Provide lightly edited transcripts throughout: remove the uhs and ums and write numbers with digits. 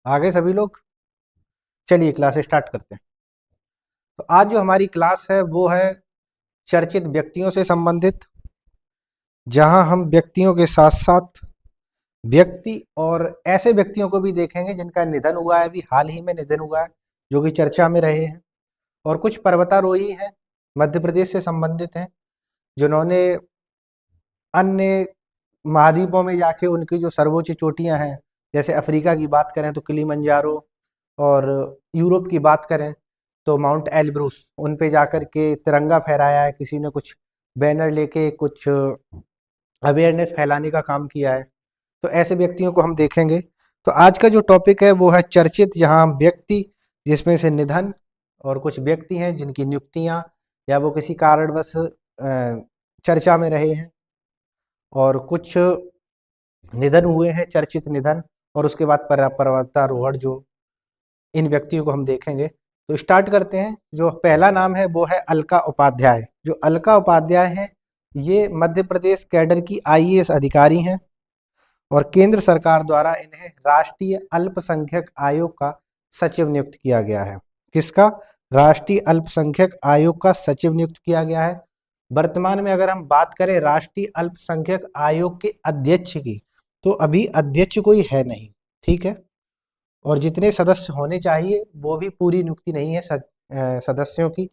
आगे सभी लोग। चलिए क्लास स्टार्ट करते हैं। तो आज जो हमारी क्लास है वो है चर्चित व्यक्तियों से संबंधित, जहां हम व्यक्तियों के साथ साथ व्यक्ति और ऐसे व्यक्तियों को भी देखेंगे जिनका निधन हुआ है, अभी हाल ही में निधन हुआ है, जो कि चर्चा में रहे हैं। और कुछ पर्वतारोही हैं, मध्य प्रदेश से संबंधित हैं, जिन्होंने अन्य महाद्वीपों में जाके उनकी जो सर्वोच्च चोटियां हैं, जैसे अफ्रीका की बात करें तो किलिमंजारो, और यूरोप की बात करें तो माउंट एल्ब्रूस, उन पे जाकर के तिरंगा फहराया है, किसी ने कुछ बैनर लेके कुछ अवेयरनेस फैलाने का काम किया है। तो ऐसे व्यक्तियों को हम देखेंगे। तो आज का जो टॉपिक है वो है चर्चित, जहां व्यक्ति जिसमें से निधन, और कुछ व्यक्ति हैं जिनकी नियुक्तियां या वो किसी कारणवश चर्चा में रहे हैं, और कुछ निधन हुए हैं, चर्चित निधन, और उसके बाद पर्वतारोहण, जो इन व्यक्तियों को हम देखेंगे। तो स्टार्ट करते हैं। जो पहला नाम है वो है अलका उपाध्याय। जो अलका उपाध्याय हैं, ये मध्य प्रदेश कैडर की आईएएस अधिकारी हैं, और केंद्र सरकार द्वारा इन्हें राष्ट्रीय अल्पसंख्यक आयोग का सचिव नियुक्त किया गया है। किसका? राष्ट्रीय अल्पसंख्यक आयोग का सचिव नियुक्त किया गया है। वर्तमान में अगर हम बात करें राष्ट्रीय अल्पसंख्यक आयोग के अध्यक्ष की, तो अभी अध्यक्ष कोई है नहीं, ठीक है। और जितने सदस्य होने चाहिए वो भी पूरी नियुक्ति नहीं है सदस्यों की।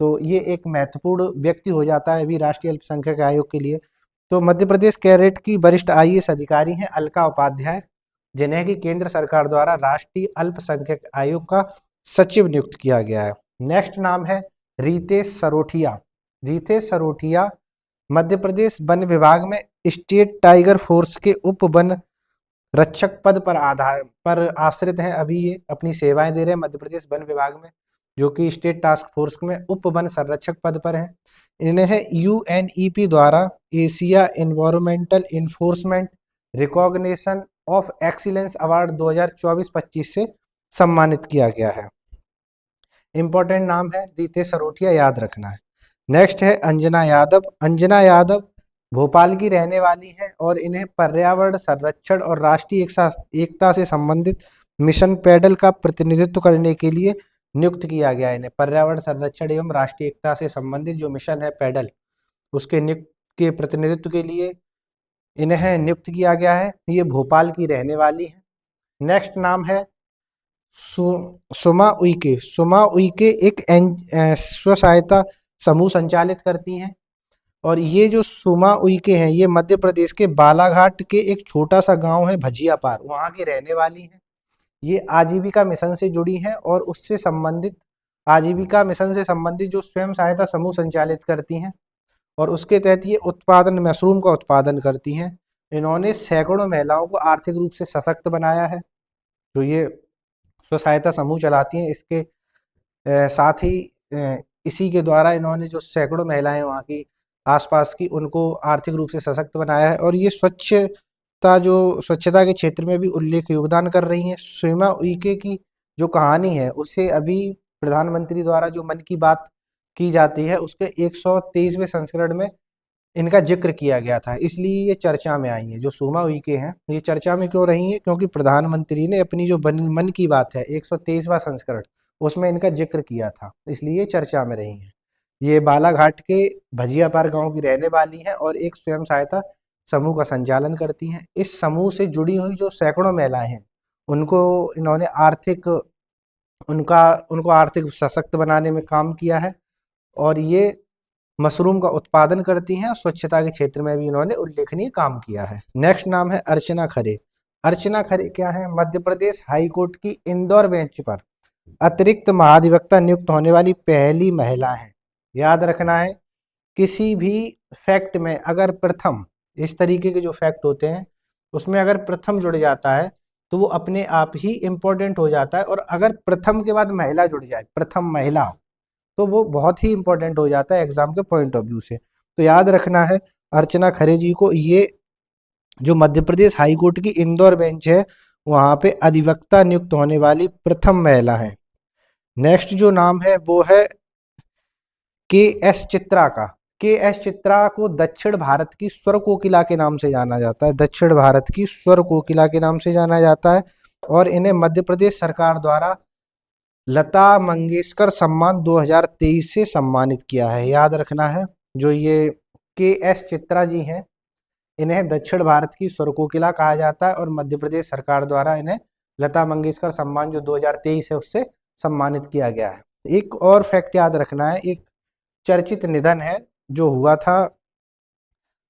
तो ये एक महत्वपूर्ण व्यक्ति हो जाता है अभी राष्ट्रीय अल्पसंख्यक आयोग के लिए। तो मध्य प्रदेश कैडर की वरिष्ठ आईएएस अधिकारी हैं अलका उपाध्याय, जिन्हें कि केंद्र सरकार द्वारा राष्ट्रीय अल्पसंख्यक आयोग का सचिव नियुक्त किया गया है। नेक्स्ट नाम है रितेश सरोठिया। रितेश सरोठिया मध्य प्रदेश वन विभाग में स्टेट टाइगर फोर्स के उप वन रक्षक पद पर आश्रित हैं। अभी ये अपनी सेवाएं दे रहे हैं मध्य प्रदेश वन विभाग में, जो कि स्टेट टास्क फोर्स में उप वन संरक्षक पद पर हैं। इन्हें यूएनईपी द्वारा Asia environmental enforcement recognition of excellence award 2024-25 से सम्मानित किया गया है। इंपॉर्टेंट नाम है, रितेश सरोठिया, याद रखना है। नेक्स्ट है अंजना यादव। अंजना यादव भोपाल की रहने वाली हैं, और इन्हें पर्यावरण संरक्षण और राष्ट्रीय एकता से संबंधित मिशन पैडल का प्रतिनिधित्व करने के लिए नियुक्त किया गया है। इन्हें पर्यावरण संरक्षण एवं राष्ट्रीय एकता से संबंधित जो मिशन है पैडल, उसके प्रतिनिधित्व के लिए इन्हें नियुक्त किया गया है। ये भोपाल की रहने वाली है। नेक्स्ट नाम है सुमा उइके। सुमा उइके एक स्व सहायता समूह संचालित करती हैं, और ये जो सुमा उइके हैं ये मध्य प्रदेश के बालाघाट के एक छोटा सा गांव है भजिया पार, वहाँ की रहने वाली हैं। ये आजीविका मिशन से जुड़ी हैं, और उससे संबंधित आजीविका मिशन से संबंधित जो स्वयं सहायता समूह संचालित करती हैं, और उसके तहत ये मशरूम का उत्पादन करती हैं। इन्होंने सैकड़ों महिलाओं को आर्थिक रूप से सशक्त बनाया है, जो ये स्व सहायता समूह चलाती हैं। इसके साथ ही इसी के द्वारा इन्होंने जो सैकड़ों महिलाएं वहाँ की आसपास की, उनको आर्थिक रूप से सशक्त बनाया है, और ये स्वच्छता के क्षेत्र में भी उल्लेख योगदान कर रही हैं। सुमा उइके की जो कहानी है उसे अभी प्रधानमंत्री द्वारा जो मन की बात की जाती है उसके 123वें संस्करण में इनका जिक्र किया गया था, इसलिए ये चर्चा में आई हैं। जो सुमा उइके हैं ये चर्चा में क्यों रही हैं? क्योंकि प्रधानमंत्री ने अपनी जो मन की बात है 123वां संस्करण, उसमें इनका जिक्र किया था, इसलिए ये चर्चा में रही हैं। ये बालाघाट के भजियापार गांव की रहने वाली हैं, और एक स्वयं सहायता समूह का संचालन करती हैं। इस समूह से जुड़ी हुई जो सैकड़ों महिलाएं हैं, उनको इन्होंने उनको आर्थिक सशक्त बनाने में काम किया है, और ये मशरूम का उत्पादन करती हैं, और स्वच्छता के क्षेत्र में भी इन्होंने उल्लेखनीय काम किया है। नेक्स्ट नाम है अर्चना खरे। अर्चना खरे क्या है? मध्य प्रदेश हाई कोर्ट की इंदौर बेंच पर अतिरिक्त महाधिवक्ता नियुक्त होने वाली पहली महिला है। याद रखना है, किसी भी फैक्ट में अगर प्रथम, इस तरीके के जो फैक्ट होते हैं उसमें अगर प्रथम जुड़ जाता है तो वो अपने आप ही इम्पोर्टेंट हो जाता है, और अगर प्रथम के बाद महिला जुड़ जाए, प्रथम महिला, तो वो बहुत ही इंपॉर्टेंट हो जाता है एग्जाम के पॉइंट ऑफ व्यू से। तो याद रखना है अर्चना खरे जी को, ये जो मध्य प्रदेश हाई कोर्ट की इंदौर बेंच है वहां पे अधिवक्ता नियुक्त होने वाली प्रथम महिला है। नेक्स्ट जो नाम है वो है के एस चित्रा का। के एस चित्रा को दक्षिण भारत की स्वर कोकिला के नाम से जाना जाता है। दक्षिण भारत की स्वर कोकिला के नाम से जाना जाता है। और इन्हें मध्य प्रदेश सरकार द्वारा लता मंगेशकर सम्मान 2023 से सम्मानित किया है। याद रखना है, जो ये के.एस. चित्रा जी हैं, इन्हें दक्षिण भारत की स्वर कोकिला कहा जाता है और मध्य प्रदेश सरकार द्वारा इन्हें लता मंगेशकर सम्मान जो 2023 है उससे सम्मानित किया गया है। एक और फैक्ट याद रखना है, एक चर्चित निधन है जो हुआ था,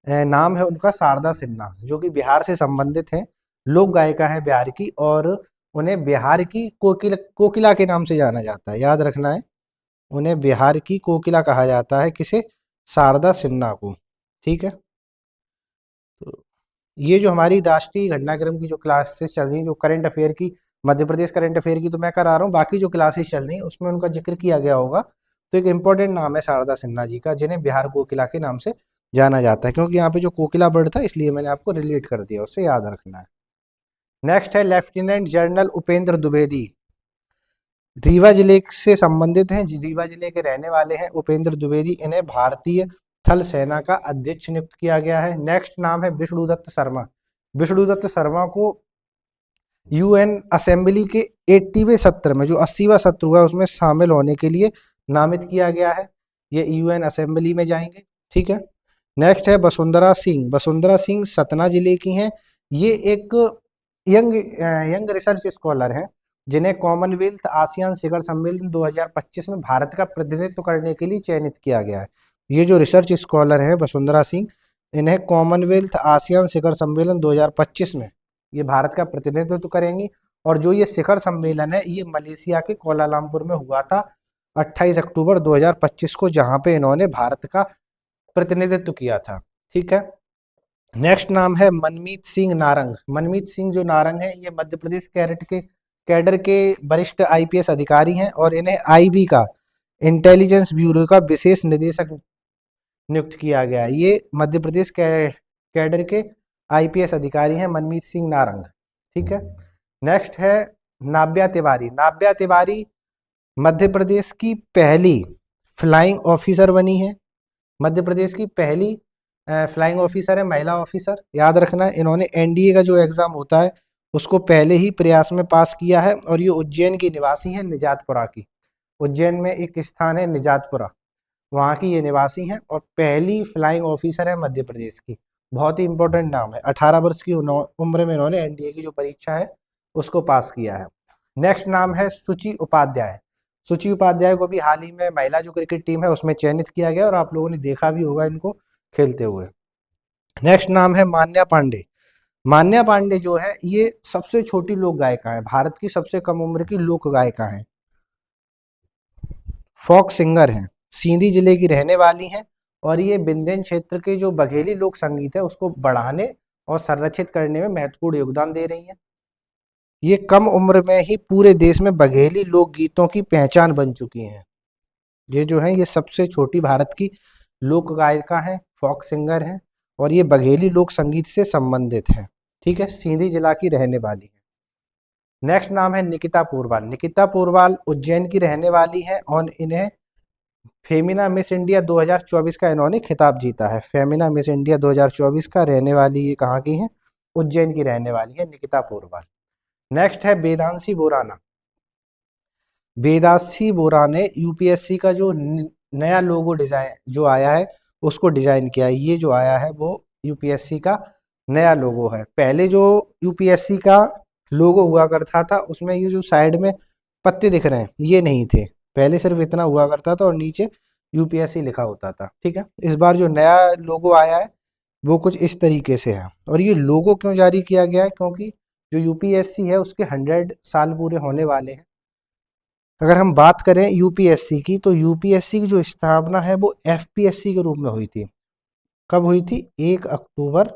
नाम है उनका शारदा सिन्हा, जो कि बिहार से संबंधित हैं, लोक गायिका है बिहार की, और उन्हें बिहार की कोकिला के नाम से जाना जाता है। याद रखना है, उन्हें बिहार की कोकिला कहा जाता है, किसे? शारदा सिन्हा को। ठीक है, तो ये जो हमारी राष्ट्रीय घटनाक्रम की जो क्लासेस चल रही हैं, जो करंट अफेयर की, मध्य प्रदेश करंट अफेयर की तो मैं करा रहा हूँ, बाकी जो क्लासेस चल रही हैं उसमें उनका जिक्र किया गया होगा। तो एक इंपॉर्टेंट नाम है शारदा सिन्हा जी का, जिन्हें बिहार कोकिला के नाम से जाना जाता है, क्योंकि यहाँ पे जो कोकिला बर्ड था इसलिए मैंने आपको रिलेट कर दिया, उससे याद रखना है। नेक्स्ट है लेफ्टिनेंट जनरल उपेंद्र द्विवेदी, रीवा जिले से संबंधित हैं, रीवा जिले के रहने वाले हैं उपेंद्र द्विवेदी। इन्हें भारतीय थल सेना का अध्यक्ष नियुक्त किया गया है। नेक्स्ट नाम है विष्णुदत्त शर्मा। विष्णुदत्त शर्मा को यूएन असेंबली के 80वें सत्र में, जो 80वां सत्र हुआ उसमें शामिल होने के लिए नामित किया गया है। ये यूएन असेंबली में जाएंगे। ठीक है, नेक्स्ट है वसुंधरा सिंह। वसुंधरा सिंह सतना जिले की हैं। ये एक यंग रिसर्च स्कॉलर हैं, जिन्हें कॉमनवेल्थ आसियान शिखर सम्मेलन 2025 में भारत का प्रतिनिधित्व करने के लिए चयनित किया गया है। ये जो रिसर्च स्कॉलर हैं वसुंधरा सिंह, इन्हें कॉमनवेल्थ आसियान शिखर सम्मेलन 2025 में ये भारत का प्रतिनिधित्व करेंगी। और जो ये शिखर सम्मेलन है ये मलेशिया के कोलालमपुर में हुआ था 28 अक्टूबर 2025 को, जहां पे इन्होंने भारत का प्रतिनिधित्व किया था। ठीक है, नेक्स्ट नाम है मनमीत सिंह नारंग। मनमीत सिंह जो नारंग है, ये मध्य प्रदेश कैडर के वरिष्ठ आईपीएस अधिकारी हैं और इन्हें आईबी का, इंटेलिजेंस ब्यूरो का विशेष निदेशक नियुक्त किया गया है। ये मध्य प्रदेश कैडर के आईपीएस अधिकारी हैं मनमीत सिंह नारंग। ठीक है, नेक्स्ट है नाव्या तिवारी। नाव्या तिवारी मध्य प्रदेश की पहली फ्लाइंग ऑफिसर बनी है। मध्य प्रदेश की पहली फ्लाइंग ऑफिसर है, महिला ऑफिसर। याद रखना है, इन्होंने एनडीए का जो एग्जाम होता है उसको पहले ही प्रयास में पास किया है। और ये उज्जैन की निवासी है, निजातपुरा की। उज्जैन में एक स्थान है निजातपुरा, वहाँ की ये निवासी हैं और पहली फ्लाइंग ऑफिसर है मध्य प्रदेश की। बहुत ही इंपॉर्टेंट नाम है। 18 वर्ष की उम्र में इन्होंने एनडीए की जो परीक्षा है उसको पास किया है। नेक्स्ट नाम है सुचि उपाध्याय। सुचि उपाध्याय को भी हाल ही में महिला जो क्रिकेट टीम है उसमें चयनित किया गया और आप लोगों ने देखा भी होगा इनको खेलते हुए। नेक्स्ट नाम है मान्या पांडे। मान्या पांडे जो है ये सबसे छोटी लोक गायिका है, भारत की सबसे कम उम्र की लोक गायिका है, फोक सिंगर हैं, सींधी जिले की रहने वाली हैं और ये विंध्यन क्षेत्र के जो बघेली लोक संगीत है उसको बढ़ाने और संरक्षित करने में महत्वपूर्ण योगदान दे रही हैं। ये कम उम्र में ही पूरे देश में बघेली लोकगीतों की पहचान बन चुकी हैं। ये जो है ये सबसे छोटी भारत की लोक गायिका है, फोक सिंगर है और ये बघेली लोक संगीत से संबंधित है। ठीक है, सींधी जिला की रहने वाली है। नेक्स्ट नाम है निकिता पोरवाल। निकिता पोरवाल उज्जैन की रहने वाली है और इन्हें फेमिना मिस इंडिया 2024 का इन्होंने खिताब जीता है। फेमिना मिस इंडिया 2024 का रहने वाली ये कहाँ की है? उज्जैन की रहने वाली है निकिता पोरवाल। नेक्स्ट है वेदांशी बोराना। वेदांशी बोरा ने यूपीएससी का जो नया लोगो डिजाइन जो आया है उसको डिजाइन किया है। ये जो आया है वो यूपीएससी का नया लोगो है। पहले जो यूपीएससी का लोगो हुआ करता था उसमें ये जो साइड में पत्ते दिख रहे हैं ये नहीं थे, पहले सिर्फ इतना हुआ करता था और नीचे यूपीएससी लिखा होता था। ठीक है, इस बार जो नया लोगो आया है वो कुछ इस तरीके से है। और ये लोगो क्यों जारी किया गया है? क्योंकि जो यूपीएससी है उसके 100 साल पूरे होने वाले हैं। अगर हम बात करें यूपीएससी की तो यूपीएससी की जो स्थापना है वो एफपीएससी के रूप में हुई थी। कब हुई थी? 1 अक्टूबर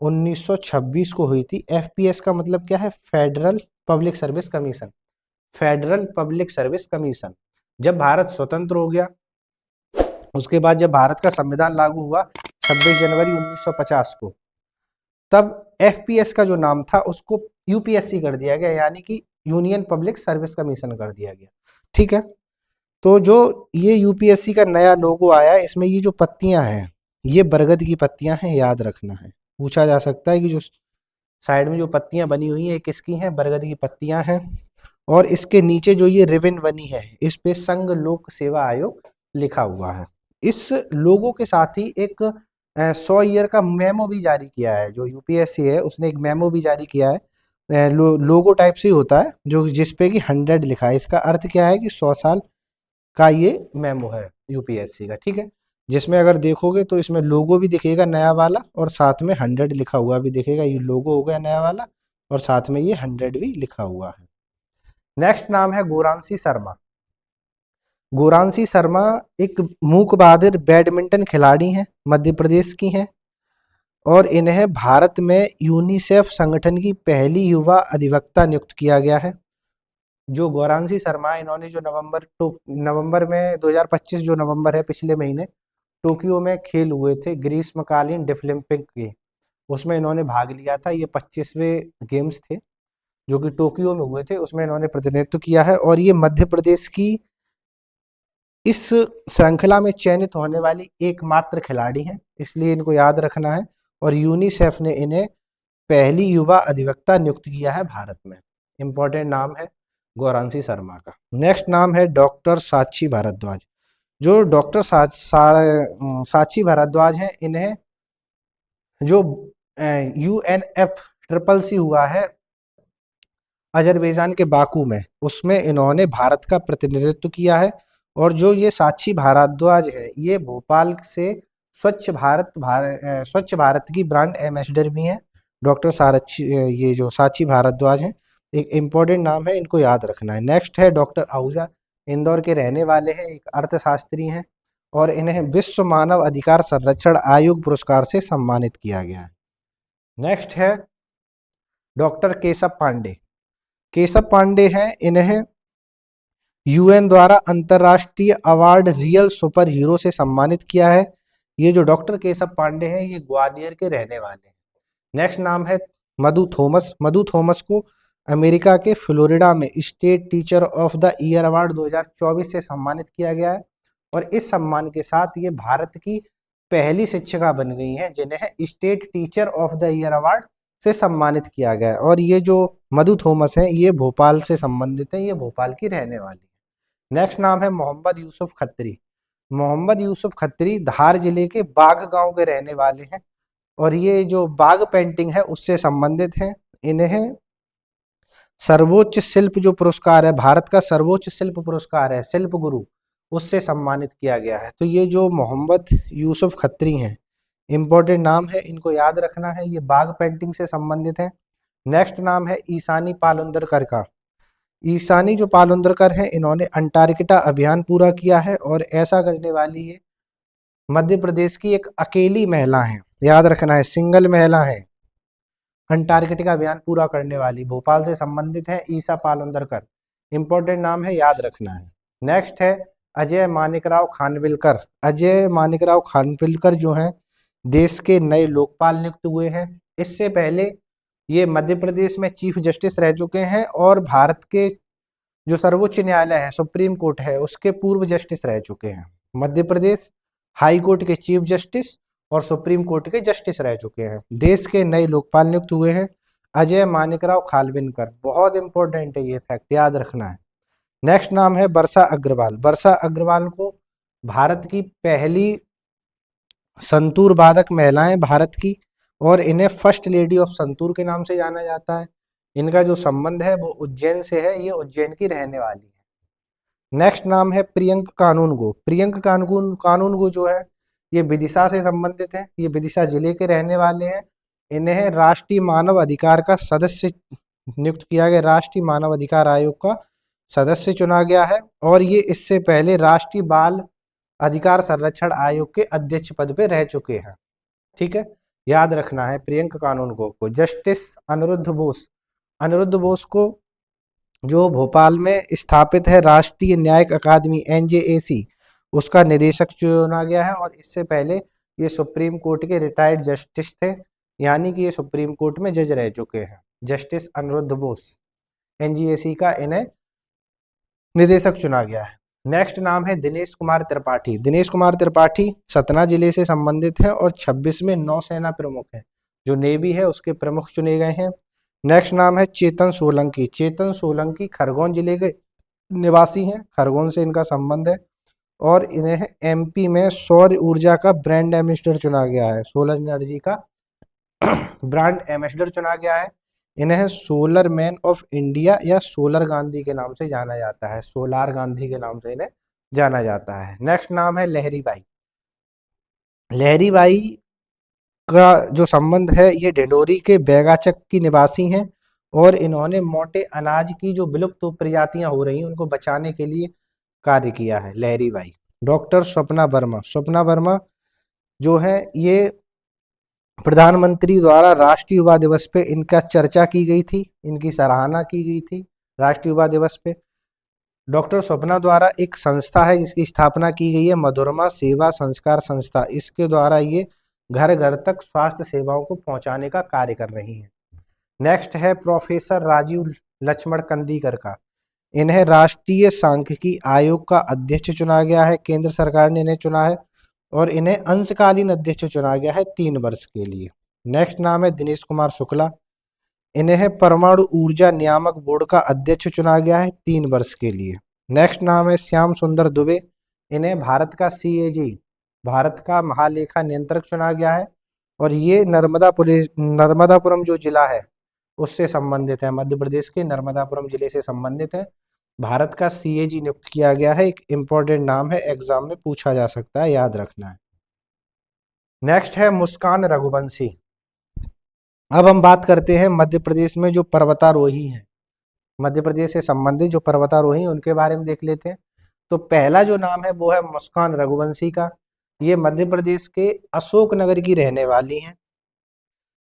1926 को हुई थी। एफपीएस का मतलब क्या है? Federal public service commission. Federal public service commission. जब भारत स्वतंत्र हो गया उसके बाद जब भारत का संविधान लागू हुआ 26 जनवरी 1950 को, तब एफपीएस का जो नाम था उसको यूपीएससी कर दिया गया, यानी कि यूनियन पब्लिक सर्विस कमीशन कर दिया गया। ठीक है, तो जो ये यूपीएससी का नया लोगो आया है इसमें ये जो पत्तियां हैं ये बरगद की पत्तियां हैं, याद रखना है। पूछा जा सकता है कि जो साइड में जो पत्तियां बनी हुई हैं ये किसकी हैं, बरगद की पत्तियां हैं। और इसके नीचे जो ये रिबन बनी है इस पे संघ लोक सेवा आयोग लिखा हुआ है। इस लोगो के साथ ही एक 100 ईयर का मेमो भी जारी किया है। जो यूपीएससी है उसने एक मेमो भी जारी किया है, लोगो टाइप से ही होता है जो जिसपे कि 100 लिखा है। इसका अर्थ क्या है कि 100 साल का ये मेमो है यूपीएससी का, ठीक है। जिसमें अगर देखोगे तो इसमें लोगो भी दिखेगा नया वाला और साथ में 100 लिखा हुआ भी दिखेगा। ये लोगो हो गया नया वाला और साथ में ये 100 भी लिखा हुआ है। नेक्स्ट नाम है गोरांशी शर्मा। गोरांशी शर्मा एक मूक बहादुर बैडमिंटन खिलाड़ी हैं, मध्य प्रदेश की हैं और इन्हें भारत में यूनिसेफ संगठन की पहली युवा अधिवक्ता नियुक्त किया गया है। जो गोरांशी शर्मा इन्होंने जो नवंबर में 2025 जो नवंबर है पिछले महीने टोक्यो में खेल हुए थे ग्रीष्मकालीन डेफलिम्पिक के, उसमें इन्होंने भाग लिया था। ये 25वें गेम्स थे जो कि टोक्यो में हुए थे, उसमें इन्होंने प्रतिनिधित्व किया है और ये मध्य प्रदेश की इस श्रृंखला में चयनित होने वाली एकमात्र खिलाड़ी हैं, इसलिए इनको याद रखना है। और यूनिसेफ ने इन्हें पहली युवा अधिवक्ता नियुक्त किया है भारत में। इंपॉर्टेंट नाम है गोरांशी शर्मा का। नेक्स्ट नाम है डॉक्टर साक्षी भारद्वाज। जो डॉक्टर साक्षी भारद्वाज हैं, इन्हें जो UNFCCC हुआ है अजरबैजान के बाकू में, उसमें इन्होंने भारत का प्रतिनिधित्व किया है। और जो ये साक्षी भारद्वाज है ये भोपाल से स्वच्छ भारत की ब्रांड एम्बेसडर भी हैं। डॉक्टर साक्षी ये जो साक्षी भारद्वाज हैं, एक इम्पोर्टेंट नाम है, इनको याद रखना है। नेक्स्ट है डॉक्टर आहूजा, इंदौर के रहने वाले हैं, एक अर्थशास्त्री हैं और इन्हें विश्व मानव अधिकार संरक्षण आयोग पुरस्कार से सम्मानित किया गया है। नेक्स्ट है डॉक्टर केशव पांडे। केशव पांडे हैं, इन्हें यूएन द्वारा अंतर्राष्ट्रीय अवार्ड रियल सुपर हीरो से सम्मानित किया है। ये जो डॉक्टर केशव पांडे हैं ये ग्वालियर के रहने वाले हैं। नेक्स्ट नाम है मधु थॉमस। मधु थॉमस को अमेरिका के फ्लोरिडा में state teacher of the year award 2024 से सम्मानित किया गया है और इस सम्मान के साथ ये भारत की पहली शिक्षिका बन गई हैं जिन्हें state teacher of the year award से सम्मानित किया गया है। और ये जो मधु थॉमस हैं ये भोपाल से संबंधित हैं, ये भोपाल की रहने वाली है। नेक्स्ट नाम है मोहम्मद यूसुफ खत्री। मोहम्मद यूसुफ खत्री धार जिले के बाघ गांव के रहने वाले हैं और ये जो बाघ पेंटिंग है उससे संबंधित हैं। इन्हें सर्वोच्च शिल्प जो पुरस्कार है, भारत का सर्वोच्च शिल्प पुरस्कार है शिल्प गुरु, उससे सम्मानित किया गया है। तो ये जो मोहम्मद यूसुफ खत्री हैं, इंपॉर्टेंट नाम है, इनको याद रखना है, ये बाघ पेंटिंग से संबंधित है। नेक्स्ट नाम है ईशानी पालुंदरकर का। ईशानी जो पालुंदरकर हैं इन्होंने अंटार्कटिका अभियान पूरा किया है और ऐसा करने वाली ये मध्य प्रदेश की एक अकेली महिला है, याद रखना है, सिंगल महिला है अंटार्कटिका अभियान पूरा करने वाली। भोपाल से संबंधित है ईशा पालुंदरकर, इंपॉर्टेंट नाम है, याद रखना है। नेक्स्ट है अजय मानिकराव खानविलकर। अजय मानिकराव खानविलकर जो हैं देश के नए लोकपाल नियुक्त हुए हैं। इससे पहले ये मध्य प्रदेश में चीफ जस्टिस रह चुके हैं और भारत के जो सर्वोच्च न्यायालय है सुप्रीम कोर्ट है उसके पूर्व जस्टिस रह चुके हैं। मध्य प्रदेश हाई कोर्ट के चीफ जस्टिस और सुप्रीम कोर्ट के जस्टिस रह चुके हैं। देश के नए लोकपाल नियुक्त हुए हैं अजय मानिकराव खानविलकर, बहुत इंपॉर्टेंट है ये फैक्ट, याद रखना है। नेक्स्ट नाम है वर्षा अग्रवाल। वर्षा अग्रवाल को भारत की पहली संतूर वादक महिलाएं भारत की और इन्हें फर्स्ट लेडी ऑफ संतूर के नाम से जाना जाता है। इनका जो संबंध है वो उज्जैन से है, ये उज्जैन की रहने वाली है। नेक्स्ट नाम है प्रियंक कानूनगो। प्रियंक कानूनगो जो है ये विदिशा से संबंधित है, ये विदिशा जिले के रहने वाले हैं। इन्हें राष्ट्रीय मानव अधिकार का सदस्य नियुक्त किया गया, राष्ट्रीय मानव अधिकार आयोग का सदस्य चुना गया है और ये इससे पहले राष्ट्रीय बाल अधिकार संरक्षण आयोग के अध्यक्ष पद पे रह चुके हैं, ठीक है, याद रखना है प्रियंक कानूनगो को। जस्टिस अनिरुद्ध बोस। अनिरुद्ध बोस को जो भोपाल में स्थापित है राष्ट्रीय न्यायिक अकादमी NJAC, उसका निदेशक चुना गया है और इससे पहले ये सुप्रीम कोर्ट के रिटायर्ड जस्टिस थे, यानी कि ये सुप्रीम कोर्ट में जज रह चुके हैं। जस्टिस अनिरुद्ध बोस, NJAC का इन्हें निदेशक चुना गया है। नेक्स्ट नाम है दिनेश कुमार त्रिपाठी। दिनेश कुमार त्रिपाठी सतना जिले से संबंधित है और 26 में नौसेना प्रमुख है। जो नेवी है उसके प्रमुख चुने गए हैं। नेक्स्ट नाम है चेतन सोलंकी। चेतन सोलंकी खरगोन जिले के निवासी हैं, खरगोन से इनका संबंध है और इन्हें एमपी में सौर ऊर्जा का ब्रांड एम्बेसडर चुना गया है, सोलर एनर्जी का ब्रांड एम्बेसडर चुना गया है। इन्हें सोलर मैन ऑफ इंडिया या सोलर गांधी के नाम से जाना जाता है, सोलार गांधी के नाम से इन्हें जाना जाता है। नेक्स्ट नाम है लहरी बाई। लहरी बाई का जो संबंध है ये ढिंडोरी के बैगाचक की निवासी हैं और इन्होंने मोटे अनाज की जो विलुप्त प्रजातियां हो रही हैं उनको बचाने के लिए कार्य किया है, लहरी बाई। डॉक्टर स्वप्ना वर्मा। स्वप्ना वर्मा जो है ये प्रधानमंत्री द्वारा राष्ट्रीय युवा दिवस पे इनका चर्चा की गई थी, इनकी सराहना की गई थी राष्ट्रीय युवा दिवस पे। डॉक्टर स्वप्ना द्वारा एक संस्था है जिसकी स्थापना की गई है, मधुरमा सेवा संस्कार संस्था। इसके द्वारा ये घर घर तक स्वास्थ्य सेवाओं को पहुंचाने का कार्य कर रही हैं। नेक्स्ट है प्रोफेसर राजीव लक्ष्मण कंदीकर का। इन्हें राष्ट्रीय सांख्यिकी आयोग का अध्यक्ष चुना गया है, केंद्र सरकार ने इन्हें चुना है और इन्हें अंशकालीन अध्यक्ष चुना गया है 3 वर्ष के लिए। नेक्स्ट नाम है दिनेश कुमार शुक्ला। इन्हें परमाणु ऊर्जा नियामक बोर्ड का अध्यक्ष चुना गया है 3 वर्ष के लिए। नेक्स्ट नाम है श्याम सुंदर दुबे। इन्हें भारत का सीएजी, भारत का महालेखा नियंत्रक चुना गया है और ये नर्मदापुरम जो जिला है उससे संबंधित है, मध्य प्रदेश के नर्मदापुरम जिले से संबंधित है। भारत का सीएजी नियुक्त किया गया है, एक इंपॉर्टेंट नाम है, एग्जाम में पूछा जा सकता है, याद रखना है। नेक्स्ट है मुस्कान रघुवंशी। अब हम बात करते हैं मध्य प्रदेश में जो पर्वतारोही हैं, मध्य प्रदेश से संबंधित जो पर्वतारोही हैं उनके बारे में देख लेते हैं। तो पहला जो नाम है वो है मुस्कान रघुवंशी का। ये मध्य प्रदेश के अशोकनगर की रहने वाली हैं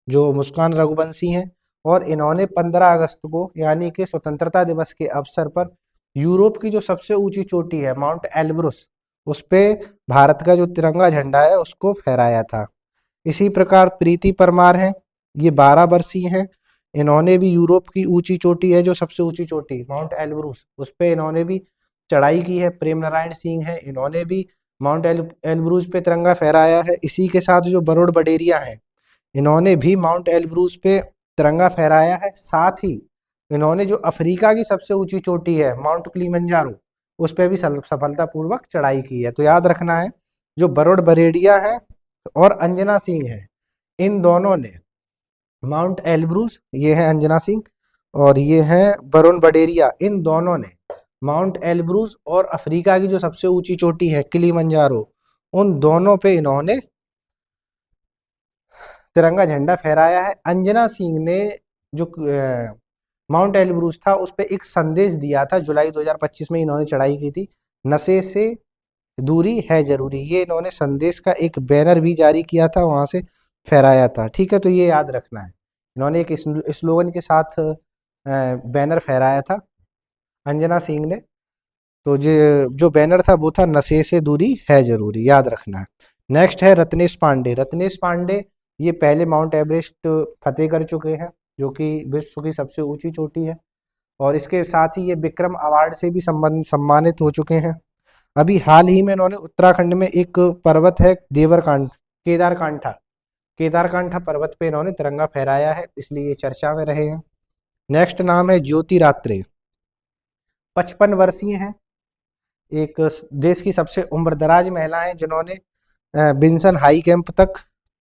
जो मुस्कान रघुवंशी हैं और इन्होंने 15 अगस्त को यानी कि स्वतंत्रता दिवस के अवसर पर यूरोप की जो सबसे ऊंची चोटी है माउंट एल्ब्रुस उस पे भारत का जो तिरंगा झंडा है उसको फहराया था। इसी प्रकार प्रीति परमार हैं, ये 12 वर्षीय हैं। इन्होंने भी यूरोप की ऊंची चोटी है जो सबसे ऊंची चोटी माउंट एल्ब्रुस उस पे इन्होंने भी चढ़ाई की है। प्रेम नारायण सिंह है, इन्होंने भी माउंट एल्ब्रुस पे तिरंगा फहराया है। इसी के साथ जो बरोड़ बडेरिया हैं इन्होंने भी माउंट एल्ब्रुस पे तिरंगा फहराया है। साथ ही इन्होंने जो अफ्रीका की सबसे ऊंची चोटी है माउंट किलिमंजारो उस पर भी सफलतापूर्वक चढ़ाई की है। तो याद रखना है जो बरोड़ बरेडिया है और अंजना सिंह है, इन दोनों ने माउंट एल्ब्रुस, ये है अंजना सिंह और ये है बरोड़ बडेरिया, इन दोनों ने माउंट एल्ब्रुस और अफ्रीका की जो सबसे ऊंची चोटी है किलिमंजारो उन दोनों पे इन्होंने तिरंगा झंडा फहराया है। अंजना सिंह ने जो माउंट एल्ब्रुस था उस पर एक संदेश दिया था, जुलाई 2025 में इन्होंने चढ़ाई की थी, नशे से दूरी है जरूरी। ये इन्होंने संदेश का एक बैनर भी जारी किया था, वहां से फहराया था। ठीक है, तो ये याद रखना है। इन्होंने एक स्लोगन के साथ बैनर फहराया था अंजना सिंह ने। तो जो बैनर था वो था नशे से दूरी है जरूरी, याद रखना है। नेक्स्ट है रत्नेश पांडे। रत्नेश पांडे ये पहले माउंट एवरेस्ट फतेह कर चुके हैं जो कि विश्व की सबसे ऊंची चोटी है और इसके साथ ही ये विक्रम अवार्ड से भी सम्मानित हो चुके हैं। अभी हाल ही में इन्होंने उत्तराखंड में एक पर्वत है केदारकांठा, केदारकांठा पर्वत पे इन्होंने तिरंगा फहराया है, इसलिए ये चर्चा में रहे हैं। नेक्स्ट नाम है ज्योति रात्रे। 55 वर्षीय हैं, एक देश की सबसे उम्रदराज महिला हैं जिन्होंने बिन्सन हाई कैंप तक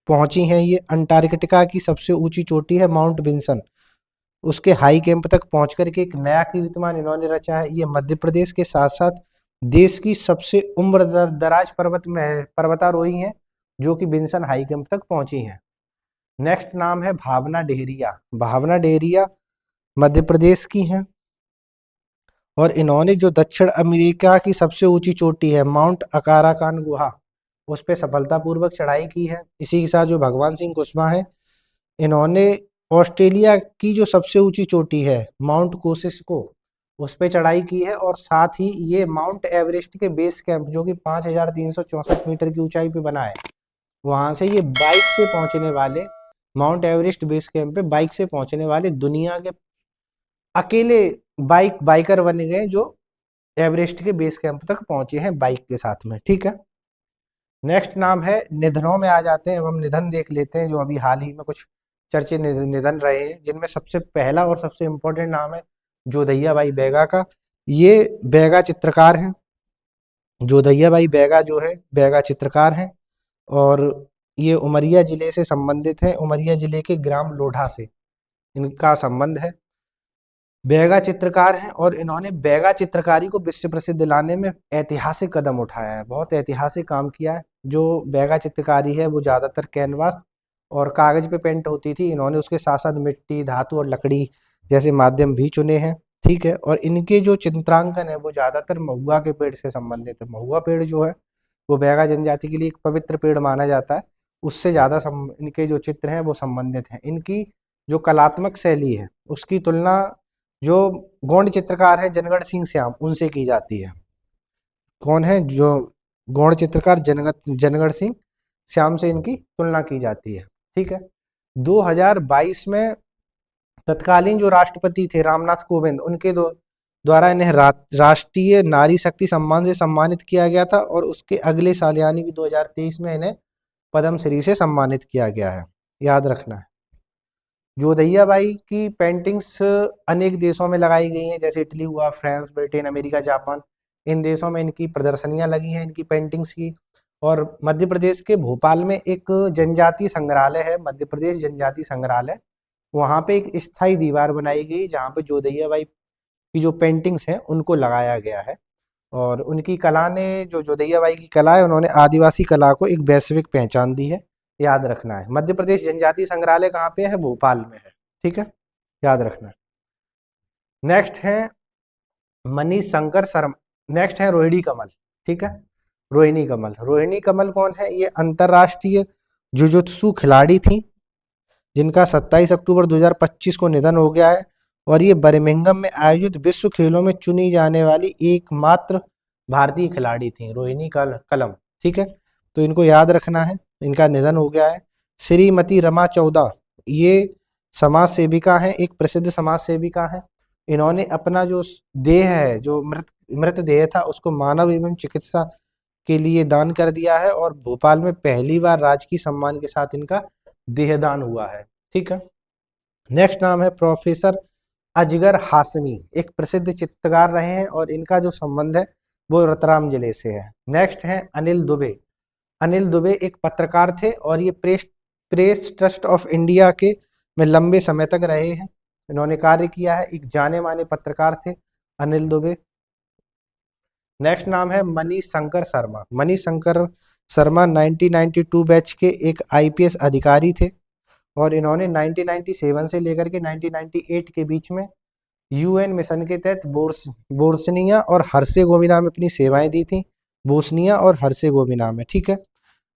पहुंची हैं। ये अंटार्कटिका की सबसे ऊंची चोटी है माउंट बिन्सन, उसके हाई कैंप तक पहुंच करके एक नया कीर्तिमान इन्होंने रचा है। ये मध्य प्रदेश के साथ साथ देश की सबसे उम्रदराज पर्वतारोही हैं जो कि बिन्सन हाई कैंप तक पहुंची हैं। नेक्स्ट नाम है भावना डेहरिया। भावना डेहरिया मध्य प्रदेश की हैं और इन्होंने जो दक्षिण अमेरिका की सबसे ऊंची चोटी है माउंट अकाराकान गुहा उस पर सफलतापूर्वक चढ़ाई की है। इसी के साथ जो भगवान सिंह कुशवाहा हैं इन्होंने ऑस्ट्रेलिया की जो सबसे ऊंची चोटी है माउंट कोसिस्को उस पर चढ़ाई की है और साथ ही ये माउंट एवरेस्ट के बेस कैंप जो कि 5364 मीटर की ऊंचाई पे बना है, वहां से ये बाइक से पहुंचने वाले, माउंट एवरेस्ट बेस कैंप पे बाइक से पहुंचने वाले दुनिया के अकेले बाइकर बन गए जो एवरेस्ट के बेस कैंप तक पहुंचे हैं बाइक के साथ में। ठीक है, नेक्स्ट नाम है, निधनों में आ जाते हैं, हम निधन देख लेते हैं जो अभी हाल ही में कुछ चर्चित निधन रहे हैं, जिनमें सबसे पहला और सबसे इम्पोर्टेंट नाम है जोधैया बाई बैगा का। ये बैगा चित्रकार हैं। जोधैया बाई बैगा जो है बैगा चित्रकार हैं, और ये उमरिया जिले से संबंधित है, उमरिया जिले के ग्राम लोढ़ा से इनका संबंध है। बैगा चित्रकार हैं और इन्होंने बैगा चित्रकारी को विश्व प्रसिद्ध लाने में ऐतिहासिक कदम उठाया है, बहुत ऐतिहासिक काम किया है। जो बैगा चित्रकारी है वो ज़्यादातर कैनवास और कागज़ पे पेंट होती थी, इन्होंने उसके साथ साथ मिट्टी, धातु और लकड़ी जैसे माध्यम भी चुने हैं, ठीक है। और इनके जो चित्रांकन है वो ज़्यादातर महुआ के पेड़ से संबंधित है। महुआ पेड़ जो है वो बैगा जनजाति के लिए एक पवित्र पेड़ माना जाता है, उससे ज़्यादा इनके जो चित्र हैं वो संबंधित हैं। इनकी जो कलात्मक शैली है उसकी तुलना जो गौंड चित्रकार है जनगढ़ सिंह श्याम उनसे की जाती है। कौन है? जो गौड़ चित्रकार जनगढ़ सिंह श्याम से इनकी तुलना की जाती है, ठीक है। 2022 में तत्कालीन जो राष्ट्रपति थे रामनाथ कोविंद, उनके द्वारा इन्हें राष्ट्रीय नारी शक्ति सम्मान से सम्मानित किया गया था, और उसके अगले साल यानी कि 2023 में इन्हें पद्मश्री से सम्मानित किया गया है, याद रखना है। जोधैया बाई की पेंटिंग्स अनेक देशों में लगाई गई हैं, जैसे इटली हुआ, फ्रांस, ब्रिटेन, अमेरिका, जापान, इन देशों में इनकी प्रदर्शनियां लगी हैं इनकी पेंटिंग्स की। और मध्य प्रदेश के भोपाल में एक जनजातीय संग्रहालय है, मध्य प्रदेश जनजातीय संग्रहालय, वहाँ पे एक स्थायी दीवार बनाई गई जहाँ पे जोधैया बाई की जो पेंटिंग्स हैं उनको लगाया गया है। और उनकी कला ने, जो जोधैया बाई की कला है, उन्होंने आदिवासी कला को एक वैश्विक पहचान दी है, याद रखना है। मध्य प्रदेश जनजातीय संग्रहालय कहाँ पे है? भोपाल में है, ठीक है, याद रखना है। नेक्स्ट है मनीष शंकर शर्मा, नेक्स्ट है रोहिणी कमल, ठीक है। रोहिणी कमल, रोहिणी कमल कौन है? ये अंतरराष्ट्रीय जुजुत्सु खिलाड़ी थी, जिनका 27 अक्टूबर 2025 को निधन हो गया है, और ये बर्मिंघम में आयोजित विश्व खेलों में चुनी जाने वाली एकमात्र भारतीय खिलाड़ी थी, रोहिणी कलम, ठीक है। तो इनको याद रखना है, इनका निधन हो गया है। श्रीमती रमा चौदा, ये समाज सेविका हैं, एक प्रसिद्ध समाज सेविका हैं। इन्होंने अपना जो देह है, जो मृत देह था, उसको मानव एवं चिकित्सा के लिए दान कर दिया है, और भोपाल में पहली बार राजकीय सम्मान के साथ इनका देहदान हुआ है, ठीक है। नेक्स्ट नाम है प्रोफेसर अजगर हाशमी, एक प्रसिद्ध चित्रकार रहे हैं, और इनका जो संबंध है वो रतलाम जिले से है। नेक्स्ट है अनिल दुबे, अनिल दुबे एक पत्रकार थे, और ये प्रेस ट्रस्ट ऑफ इंडिया के में लंबे समय तक रहे हैं, इन्होंने कार्य किया है, एक जाने माने पत्रकार थे अनिल दुबे। नेक्स्ट नाम है मनीष शंकर शर्मा, मनीष शंकर शर्मा 1992 बैच के एक आईपीएस अधिकारी थे, और इन्होंने 1997 से लेकर के 1998 के बीच में यूएन मिशन के तहत बोस्निया और हर्जेगोविना में अपनी सेवाएं दी थी, बोस्निया और हर्जेगोविना में, ठीक है।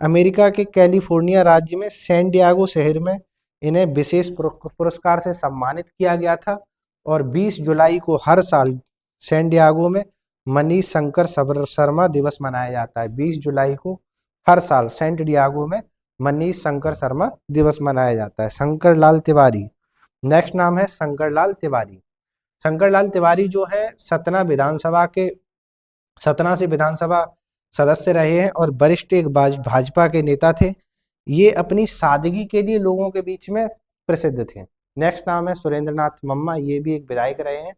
अमेरिका के कैलिफोर्निया राज्य में सैन डियागो शहर में इन्हें विशेष पुरस्कार से सम्मानित किया गया था, और 20 जुलाई को हर साल सैन डियागो में मनीष शंकर शर्मा दिवस मनाया जाता है। 20 जुलाई को हर साल सेंट डियागो में मनीष शंकर शर्मा दिवस मनाया जाता है। शंकर लाल तिवारी, नेक्स्ट नाम है शंकर लाल तिवारी। शंकर लाल तिवारी जो है सतना से विधानसभा सदस्य रहे हैं, और वरिष्ठ एक भाजपा के नेता थे। ये अपनी सादगी के लिए लोगों के बीच में प्रसिद्ध थे। नेक्स्ट नाम है सुरेंद्र नाथ मम्मा, ये भी एक विधायक रहे हैं,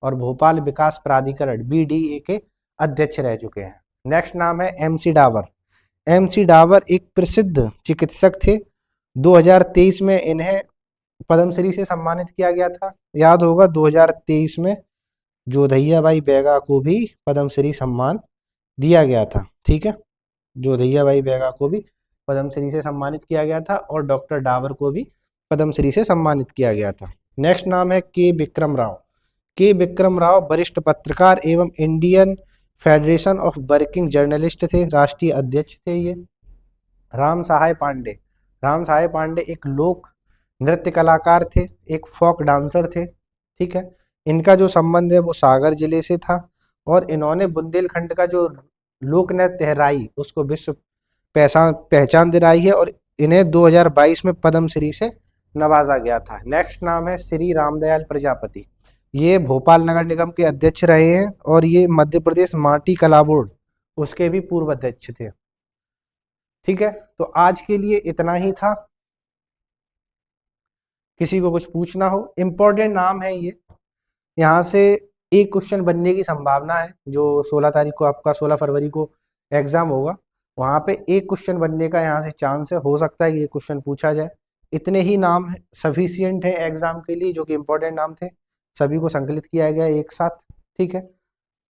और भोपाल विकास प्राधिकरण बीडीए के अध्यक्ष रह चुके हैं। नेक्स्ट नाम है एमसी डावर, एमसी डावर एक प्रसिद्ध चिकित्सक थे। 2023 में इन्हें पद्मश्री से सम्मानित किया गया था, याद होगा 2023 में जोधैया बाई बैगा को भी पद्मश्री सम्मान दिया गया था, ठीक है। जोधैया बाई बैगा को भी पद्मश्री से सम्मानित किया गया था, और डॉक्टर डावर को भी पद्मश्री से सम्मानित किया गया था। नेक्स्ट नाम है के विक्रम राव, के विक्रम राव वरिष्ठ पत्रकार एवं Indian federation of working journalist थे, राष्ट्रीय अध्यक्ष थे ये। राम सहाय पांडे, राम सहाय पांडे एक लोक नृत्य कलाकार थे, एक फोक डांसर थे, ठीक है। इनका जो संबंध है वो सागर जिले से था, और इन्होंने बुंदेलखंड का जो लोक नृत्य है राई, उसको विश्व पहचान दिलाई है, और इन्हें 2022 में पद्मश्री से नवाजा गया था। नेक्स्ट नाम है श्री रामदयाल प्रजापति, ये भोपाल नगर निगम के अध्यक्ष रहे हैं, और ये मध्य प्रदेश माटी कला बोर्ड उसके भी पूर्व अध्यक्ष थे, ठीक है। तो आज के लिए इतना ही था। किसी को कुछ पूछना हो, इम्पोर्टेंट नाम है ये। यहाँ से एक क्वेश्चन बनने की संभावना है। जो 16 तारीख को आपका 16 फरवरी को एग्जाम होगा, वहाँ पे एक क्वेश्चन बनने का यहाँ से चांस है, हो सकता है कि ये क्वेश्चन पूछा जाए। इतने ही नाम है सफिशियंट है एग्जाम के लिए, जो कि इम्पोर्टेंट नाम थे, सभी को संकलित किया गया एक साथ। ठीक है,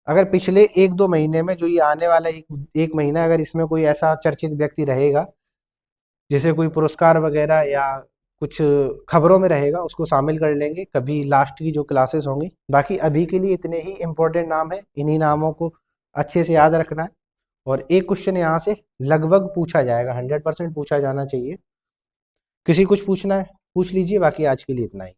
अगर पिछले 1-2 महीने में, जो ये आने वाला एक महीना, अगर इसमें कोई ऐसा चर्चित व्यक्ति रहेगा जिसे कोई पुरस्कार वगैरह या कुछ खबरों में रहेगा, उसको शामिल कर लेंगे कभी लास्ट की जो क्लासेस होंगी। बाकी अभी के लिए इतने ही इम्पोर्टेंट नाम है, इन्हीं नामों को अच्छे से याद रखना है। और एक क्वेश्चन यहाँ से लगभग पूछा जाएगा, 100% पूछा जाना चाहिए। किसी कुछ पूछना है पूछ लीजिए, बाकी आज के लिए इतना ही।